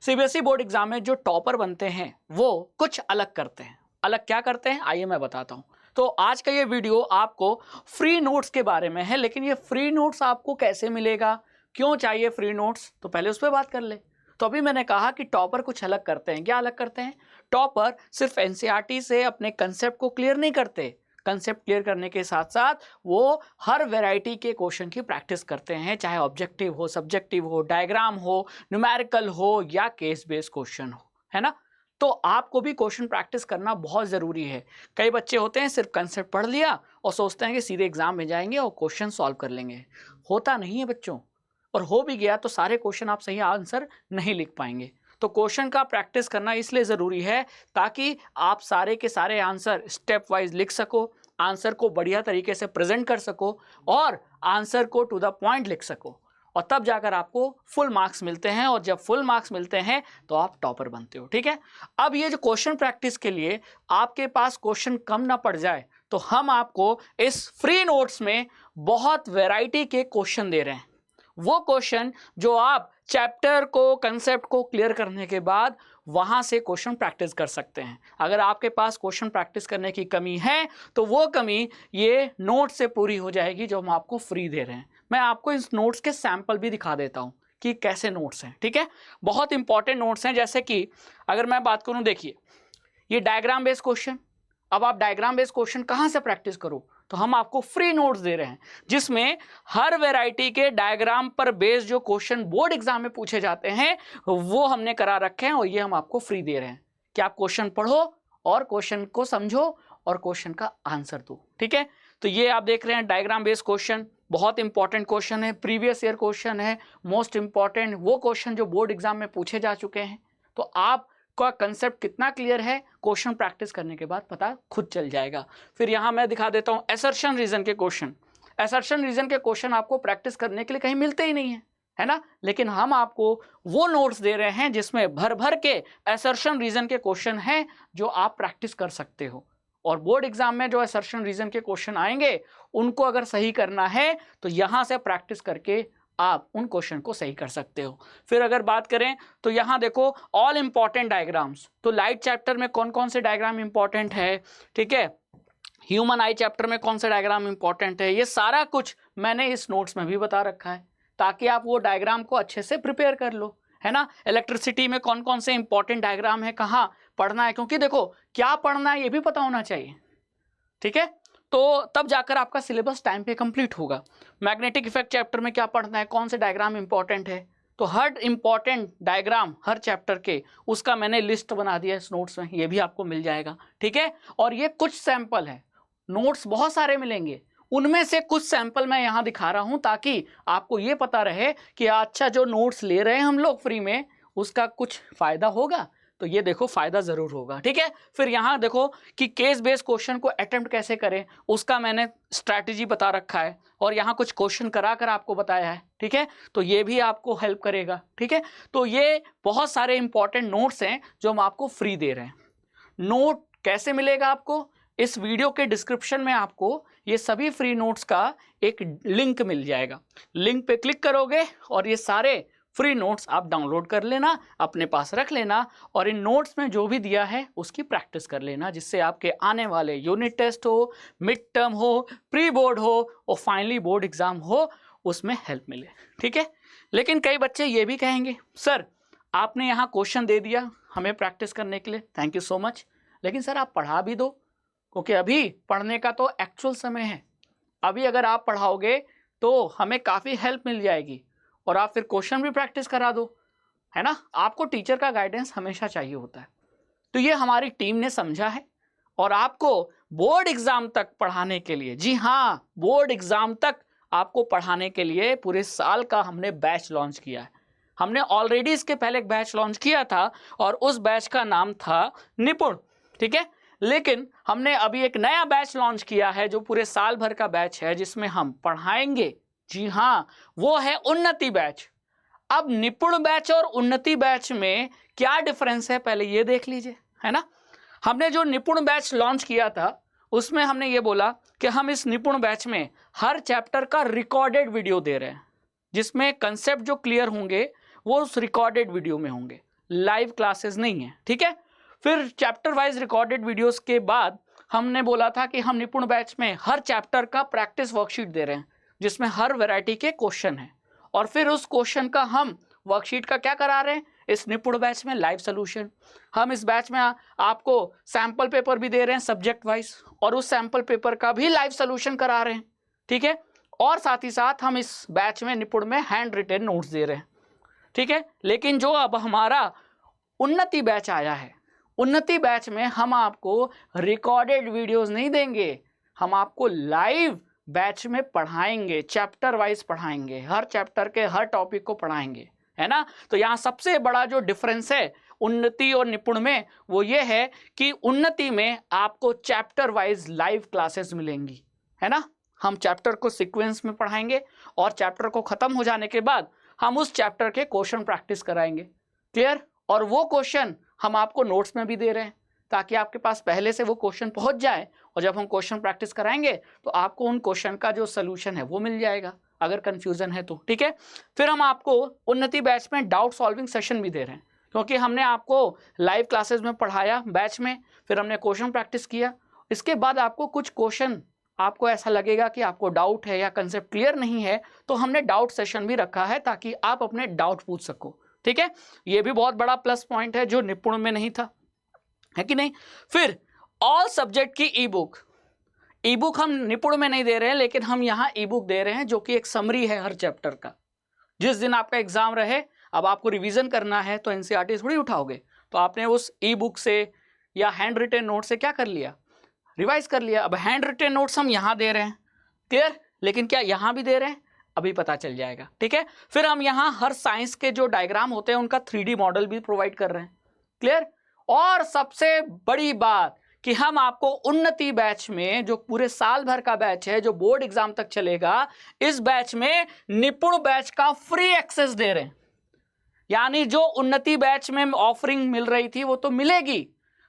CBSE board exam में जो topper बनते हैं वो कुछ अलग करते हैं। अलग क्या करते हैं आइए मैं बताता हूं। तो आज का ये वीडियो आपको फ्री नोट्स के बारे में है, लेकिन ये फ्री नोट्स आपको कैसे मिलेगा, क्यों चाहिए फ्री नोट्स, तो पहले उस पर बात कर ले। तो अभी मैंने कहा कि टॉपर कुछ अलग करते हैं। क्या अलग करते हैं? टॉपर सिर्फ एनसीईआरटी से अपने कंसेप्ट को क्लियर नहीं करते, कंसेप्ट क्लियर करने के साथ साथ वो हर वैरायटी के क्वेश्चन की प्रैक्टिस करते हैं, चाहे ऑब्जेक्टिव हो, सब्जेक्टिव हो, डायग्राम हो, न्यूमेरिकल हो या केस बेस्ड क्वेश्चन हो, है ना। तो आपको भी क्वेश्चन प्रैक्टिस करना बहुत ज़रूरी है। कई बच्चे होते हैं सिर्फ कंसेप्ट पढ़ लिया और सोचते हैं कि सीधे एग्जाम में जाएंगे और क्वेश्चन सॉल्व कर लेंगे। होता नहीं है बच्चों, और हो भी गया तो सारे क्वेश्चन आप सही आंसर नहीं लिख पाएंगे। तो क्वेश्चन का प्रैक्टिस करना इसलिए ज़रूरी है ताकि आप सारे के सारे आंसर स्टेप वाइज लिख सको, आंसर को बढ़िया तरीके से प्रेजेंट कर सको और आंसर को टू द पॉइंट लिख सको, और तब जाकर आपको फुल मार्क्स मिलते हैं। और जब फुल मार्क्स मिलते हैं तो आप टॉपर बनते हो। ठीक है, अब ये जो क्वेश्चन प्रैक्टिस के लिए आपके पास क्वेश्चन कम ना पड़ जाए, तो हम आपको इस फ्री नोट्स में बहुत वैरायटी के क्वेश्चन दे रहे हैं। वो क्वेश्चन जो आप चैप्टर को, कंसेप्ट को क्लियर करने के बाद वहां से क्वेश्चन प्रैक्टिस कर सकते हैं। अगर आपके पास क्वेश्चन प्रैक्टिस करने की कमी है तो वो कमी ये नोट से पूरी हो जाएगी जो हम आपको फ्री दे रहे हैं। मैं आपको इस नोट्स के सैंपल भी दिखा देता हूं कि कैसे नोट्स हैं। ठीक है, बहुत इंपॉर्टेंट नोट्स हैं। जैसे कि अगर मैं बात करूं, देखिए ये डायग्राम बेस्ड क्वेश्चन। अब आप डायग्राम बेस्ड क्वेश्चन कहां से प्रैक्टिस करो, तो हम आपको फ्री नोट्स दे रहे हैं जिसमें हर वैरायटी के डायग्राम पर बेस्ड जो क्वेश्चन बोर्ड एग्जाम में पूछे जाते हैं वो हमने करा रखे हैं, और ये हम आपको फ्री दे रहे हैं कि आप क्वेश्चन पढ़ो और क्वेश्चन को समझो और क्वेश्चन का आंसर दो। ठीक है, तो ये आप देख रहे हैं डायग्राम बेस्ड क्वेश्चन, बहुत इंपॉर्टेंट क्वेश्चन है, प्रीवियस ईयर क्वेश्चन है, मोस्ट इंपॉर्टेंट वो क्वेश्चन जो बोर्ड एग्जाम में पूछे जा चुके हैं। तो आप का कंसेप्ट कितना क्लियर है क्वेश्चन प्रैक्टिस करने के बाद पता खुद चल जाएगा। फिर यहाँ मैं दिखा देता हूँ असर्शन रीजन के क्वेश्चन। असर्शन रीजन के क्वेश्चन आपको प्रैक्टिस करने के लिए कहीं मिलते ही नहीं है ना, लेकिन हम आपको वो नोट्स दे रहे हैं जिसमें भर भर के असर्शन रीजन के क्वेश्चन हैं जो आप प्रैक्टिस कर सकते हो। और बोर्ड एग्जाम में जो असर्शन रीजन के क्वेश्चन आएंगे उनको अगर सही करना है तो यहाँ से प्रैक्टिस करके आप उन क्वेश्चन को सही कर सकते हो। फिर अगर बात करें तो यहाँ देखो ऑल इंपॉर्टेंट डायग्राम्स। तो लाइट चैप्टर में कौन कौन से डायग्राम इंपॉर्टेंट है, ठीक है, ह्यूमन आई चैप्टर में कौन सा डायग्राम इंपॉर्टेंट है, ये सारा कुछ मैंने इस नोट्स में भी बता रखा है ताकि आप वो डायग्राम को अच्छे से प्रिपेयर कर लो, है ना। इलेक्ट्रिसिटी में कौन कौन से इंपॉर्टेंट डायग्राम है, कहाँ पढ़ना है, क्योंकि देखो क्या पढ़ना है ये भी पता होना चाहिए। ठीक है, तो तब जाकर आपका सिलेबस टाइम पे कंप्लीट होगा। मैग्नेटिक इफेक्ट चैप्टर में क्या पढ़ना है, कौन से डायग्राम इंपॉर्टेंट है, तो हर इंपॉर्टेंट डायग्राम हर चैप्टर के उसका मैंने लिस्ट बना दिया इस नोट्स में, ये भी आपको मिल जाएगा। ठीक है, और ये कुछ सैंपल है, नोट्स बहुत सारे मिलेंगे, उनमें से कुछ सैंपल मैं यहाँ दिखा रहा हूँ ताकि आपको ये पता रहे कि अच्छा जो नोट्स ले रहे हैं हम लोग फ्री में उसका कुछ फ़ायदा होगा। तो ये देखो फ़ायदा ज़रूर होगा। ठीक है, फिर यहाँ देखो कि केस बेस्ड क्वेश्चन को अटेम्प्ट कैसे करें उसका मैंने स्ट्रैटेजी बता रखा है, और यहाँ कुछ क्वेश्चन करा कर आपको बताया है। ठीक है, तो ये भी आपको हेल्प करेगा। ठीक है, तो ये बहुत सारे इंपॉर्टेंट नोट्स हैं जो हम आपको फ्री दे रहे हैं। नोट कैसे मिलेगा आपको, इस वीडियो के डिस्क्रिप्शन में आपको ये सभी फ्री नोट्स का एक लिंक मिल जाएगा। लिंक पे क्लिक करोगे और ये सारे फ्री नोट्स आप डाउनलोड कर लेना, अपने पास रख लेना, और इन नोट्स में जो भी दिया है उसकी प्रैक्टिस कर लेना, जिससे आपके आने वाले यूनिट टेस्ट हो, मिड टर्म हो, प्री बोर्ड हो और फाइनली बोर्ड एग्जाम हो उसमें हेल्प मिले। ठीक है, लेकिन कई बच्चे ये भी कहेंगे सर आपने यहाँ क्वेश्चन दे दिया हमें प्रैक्टिस करने के लिए, थैंक यू सो मच, लेकिन सर आप पढ़ा भी दो, क्योंकि अभी पढ़ने का तो एक्चुअल समय है। अभी अगर आप पढ़ाओगे तो हमें काफ़ी हेल्प मिल जाएगी, और आप फिर क्वेश्चन भी प्रैक्टिस करा दो, है ना। आपको टीचर का गाइडेंस हमेशा चाहिए होता है। तो ये हमारी टीम ने समझा है, और आपको बोर्ड एग्जाम तक पढ़ाने के लिए, जी हाँ बोर्ड एग्जाम तक आपको पढ़ाने के लिए पूरे साल का हमने बैच लॉन्च किया है। हमने ऑलरेडी इसके पहले एक बैच लॉन्च किया था और उस बैच का नाम था निपुण। ठीक है, लेकिन हमने अभी एक नया बैच लॉन्च किया है जो पूरे साल भर का बैच है, जिसमें हम पढ़ाएंगे, जी हाँ वो है उन्नति बैच। अब निपुण बैच और उन्नति बैच में क्या डिफरेंस है पहले ये देख लीजिए, है ना। हमने जो निपुण बैच लॉन्च किया था उसमें हमने ये बोला कि हम इस निपुण बैच में हर चैप्टर का रिकॉर्डेड वीडियो दे रहे हैं, जिसमें कंसेप्ट जो क्लियर होंगे वो उस रिकॉर्डेड वीडियो में होंगे। लाइव क्लासेस नहीं है, ठीक है। फिर चैप्टर वाइज रिकॉर्डेड वीडियोस के बाद हमने बोला था कि हम निपुण बैच में हर चैप्टर का प्रैक्टिस वर्कशीट दे रहे हैं जिसमें हर वैरायटी के क्वेश्चन है, और फिर उस क्वेश्चन का हम वर्कशीट का क्या करा रहे हैं इस निपुण बैच में लाइव सोल्यूशन। हम इस बैच में आपको सैंपल पेपर भी दे रहे हैं सब्जेक्ट वाइज, और उस सैंपल पेपर का भी लाइव सोल्यूशन करा रहे हैं, ठीक है। और साथ ही साथ हम इस बैच में निपुण में हैंड रिटेन नोट्स दे रहे हैं, ठीक है। लेकिन जो अब हमारा उन्नति बैच आया है, उन्नति बैच में हम आपको रिकॉर्डेड वीडियोस नहीं देंगे, हम आपको लाइव बैच में पढ़ाएंगे, चैप्टर वाइज पढ़ाएंगे, हर चैप्टर के हर टॉपिक को पढ़ाएंगे, है ना। तो यहाँ सबसे बड़ा जो डिफरेंस है उन्नति और निपुण में वो ये है कि उन्नति में आपको चैप्टर वाइज लाइव क्लासेस मिलेंगी, है ना। हम चैप्टर को सीक्वेंस में पढ़ाएंगे और चैप्टर को खत्म हो जाने के बाद हम उस चैप्टर के क्वेश्चन प्रैक्टिस कराएंगे, क्लियर। और वो क्वेश्चन हम आपको नोट्स में भी दे रहे हैं ताकि आपके पास पहले से वो क्वेश्चन पहुंच जाए, और जब हम क्वेश्चन प्रैक्टिस कराएंगे तो आपको उन क्वेश्चन का जो सोल्यूशन है वो मिल जाएगा अगर कंफ्यूजन है तो, ठीक है। फिर हम आपको उन्नति बैच में डाउट सॉल्विंग सेशन भी दे रहे हैं, क्योंकि हमने आपको लाइव क्लासेस में पढ़ाया बैच में, फिर हमने क्वेश्चन प्रैक्टिस किया, इसके बाद आपको कुछ क्वेश्चन आपको ऐसा लगेगा कि आपको डाउट है या कंसेप्ट क्लियर नहीं है, तो हमने डाउट सेशन भी रखा है ताकि आप अपने डाउट पूछ सको, ठीक है। ये भी बहुत बड़ा प्लस पॉइंट है जो निपुण में नहीं था, है कि नहीं। फिर ऑल सब्जेक्ट की ई बुक हम निपुण में नहीं दे रहे हैं, लेकिन हम यहाँ ई बुक दे रहे हैं जो कि एक समरी है हर चैप्टर का। जिस दिन आपका एग्जाम रहे, अब आपको रिवीजन करना है तो एनसीईआरटी थोड़ी उठाओगे, तो आपने उस ई बुक से या हैंड रिटेन नोट से क्या कर लिया, रिवाइज कर लिया। अब हैंड रिटेन नोट्स हम यहाँ दे रहे हैं, क्लियर। लेकिन क्या यहाँ भी दे रहे हैं, अभी पता चल जाएगा, ठीक है। फिर हम यहाँ हर साइंस के जो डायग्राम होते हैं उनका 3D मॉडल भी प्रोवाइड कर रहे हैं, क्लियर। और सबसे बड़ी बात कि हम आपको उन्नति बैच में जो पूरे साल भर का बैच है जो बोर्ड एग्जाम तक चलेगा, इस बैच में निपुण बैच का फ्री एक्सेस दे रहे हैं। यानी जो उन्नति बैच में ऑफरिंग मिल रही थी वो तो मिलेगी,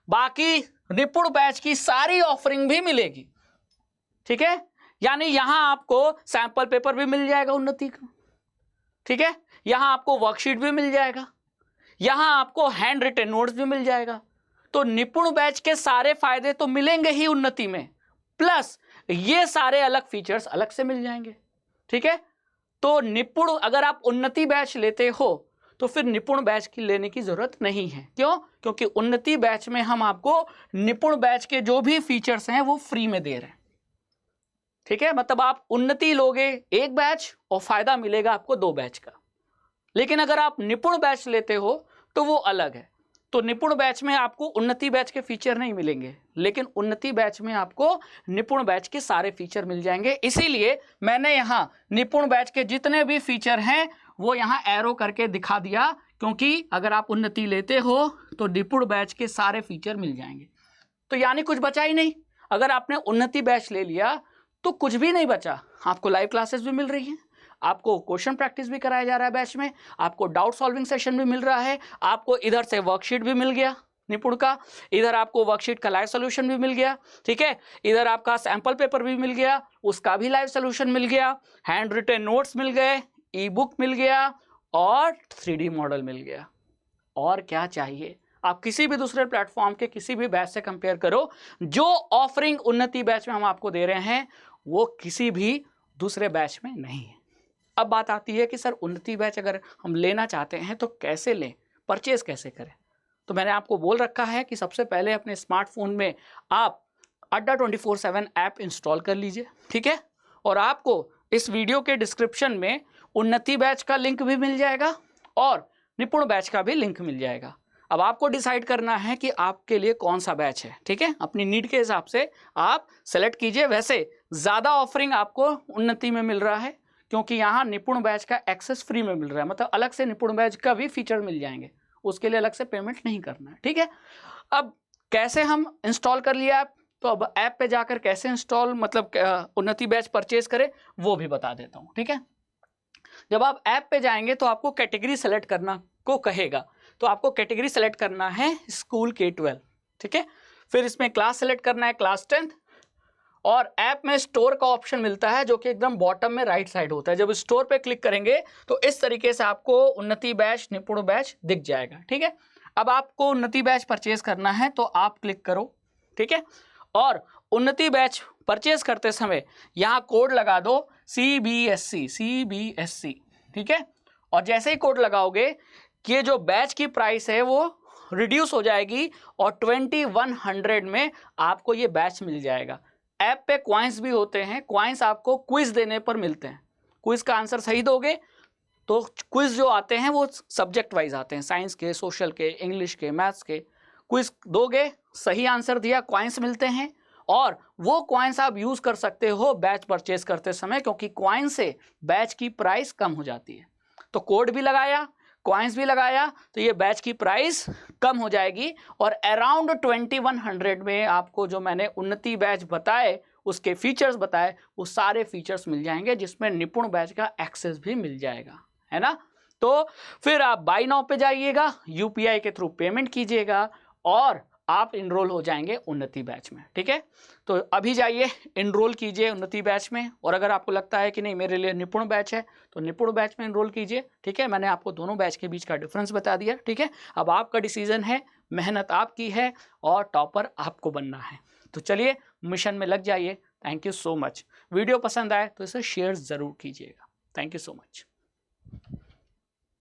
बाकी निपुण बैच की सारी ऑफरिंग भी मिलेगी, ठीक है। यानी यहां आपको सैंपल पेपर भी मिल जाएगा उन्नति का, ठीक है। यहां आपको वर्कशीट भी मिल जाएगा, यहां आपको हैंड रिटेन नोट्स भी मिल जाएगा। तो निपुण बैच के सारे फायदे तो मिलेंगे ही उन्नति में, प्लस ये सारे अलग फीचर्स अलग से मिल जाएंगे, ठीक है। तो निपुण अगर आप उन्नति बैच लेते हो तो फिर निपुण बैच की लेने की जरूरत नहीं है। क्यों? क्योंकि उन्नति बैच में हम आपको निपुण बैच के जो भी फीचर्स हैं वो फ्री में दे रहे हैं, ठीक है। मतलब आप उन्नति लोगे एक बैच और फायदा मिलेगा आपको 2 बैच का, लेकिन अगर आप निपुण बैच लेते हो तो वो अलग है। तो निपुण बैच में आपको उन्नति बैच के फीचर नहीं मिलेंगे, लेकिन उन्नति बैच में आपको निपुण बैच के सारे फीचर मिल जाएंगे। इसीलिए मैंने यहाँ निपुण बैच के जितने भी फीचर हैं वो यहाँ एरो करके दिखा दिया, क्योंकि अगर आप उन्नति लेते हो तो निपुण बैच के सारे फीचर मिल जाएंगे। तो यानी कुछ बचा ही नहीं। अगर आपने उन्नति बैच ले लिया तो कुछ भी नहीं बचा। आपको लाइव क्लासेस भी मिल रही हैं, आपको क्वेश्चन प्रैक्टिस भी कराया जा रहा है बैच में, आपको डाउट सॉल्विंग सेशन भी मिल रहा है, आपको इधर से वर्कशीट भी मिल गया निपुण का, इधर आपको वर्कशीट का लाइव सोल्यूशन भी मिल गया, ठीक है। इधर आपका सैंपल पेपर भी मिल गया, उसका भी लाइव सोल्यूशन मिल गया, हैंड रिटेन नोट्स मिल गए, ई बुक मिल गया और 3D मॉडल मिल गया। और क्या चाहिए? आप किसी भी दूसरे प्लेटफॉर्म के किसी भी बैच से कंपेयर करो, जो ऑफरिंग उन्नति बैच में हम आपको दे रहे हैं वो किसी भी दूसरे बैच में नहीं है। अब बात आती है कि सर उन्नति बैच अगर हम लेना चाहते हैं तो कैसे लें, परचेज कैसे करें? तो मैंने आपको बोल रखा है कि सबसे पहले अपने स्मार्टफोन में आप अड्डा 24/7 ऐप इंस्टॉल कर लीजिए, ठीक है। और आपको इस वीडियो के डिस्क्रिप्शन में उन्नति बैच का लिंक भी मिल जाएगा और निपुण बैच का भी लिंक मिल जाएगा। अब आपको डिसाइड करना है कि आपके लिए कौन सा बैच है, ठीक है। अपनी नीड के हिसाब से आप सेलेक्ट कीजिए। वैसे ज़्यादा ऑफरिंग आपको उन्नति में मिल रहा है क्योंकि यहाँ निपुण बैच का एक्सेस फ्री में मिल रहा है, मतलब अलग से निपुण बैच का भी फीचर मिल जाएंगे, उसके लिए अलग से पेमेंट नहीं करना है, ठीक है। अब कैसे हम इंस्टॉल कर लिया ऐप, तो अब ऐप पे जाकर कैसे इंस्टॉल मतलब उन्नति बैच परचेज करें वो भी बता देता हूँ, ठीक है। जब आप ऐप पे जाएंगे तो आपको कैटेगरी सेलेक्ट करना को कहेगा, तो आपको कैटेगरी सेलेक्ट करना है स्कूल K-12, ठीक है। फिर इसमें क्लास सेलेक्ट करना है क्लास 10th और ऐप में स्टोर का ऑप्शन मिलता है जो कि एकदम बॉटम में राइट साइड होता है। जब स्टोर पे क्लिक करेंगे तो इस तरीके से आपको उन्नति बैच, निपुण बैच दिख जाएगा। ठीक है, अब आपको उन्नति बैच परचेज करना है तो आप क्लिक करो। ठीक है, और उन्नति बैच परचेज करते समय यहाँ कोड लगा दो CBSC। ठीक है, और जैसे ही कोड लगाओगे कि ये जो बैच की प्राइस है वो रिड्यूस हो जाएगी और 2100 में आपको ये बैच मिल जाएगा। ऐप पे क्वाइंस भी होते हैं, क्वाइंस आपको क्विज देने पर मिलते हैं। क्विज का आंसर सही दोगे तो क्विज जो आते हैं वो सब्जेक्ट वाइज आते हैं, साइंस के, सोशल के, इंग्लिश के, मैथ्स के। क्विज दोगे, सही आंसर दिया, क्वाइंस मिलते हैं और वो क्वाइंस आप यूज कर सकते हो बैच परचेज करते समय, क्योंकि क्वाइंस से बैच की प्राइस कम हो जाती है। तो कोड भी लगाया, क्वाइंस भी लगाया, तो ये बैच की प्राइस कम हो जाएगी और अराउंड 2100 में आपको जो मैंने उन्नति बैच बताए, उसके फीचर्स बताए, वो सारे फीचर्स मिल जाएंगे, जिसमें निपुण बैच का एक्सेस भी मिल जाएगा, है ना। तो फिर आप बाय नाउ पे जाइएगा, UPI के थ्रू पेमेंट कीजिएगा और आप इनरोल हो जाएंगे उन्नति बैच में। ठीक है, तो अभी जाइए इनरोल कीजिए उन्नति बैच में। और अगर आपको लगता है कि नहीं मेरे लिए निपुण बैच है तो निपुण बैच में इनरोल कीजिए। ठीक है, मैंने आपको दोनों बैच के बीच का डिफरेंस बता दिया। ठीक है, अब आपका डिसीजन है, मेहनत आपकी है और टॉपर आपको बनना है। तो चलिए मिशन में लग जाइए। Thank you so much. Video पसंद आए तो इसे शेयर ज़रूर कीजिएगा। Thank you so much.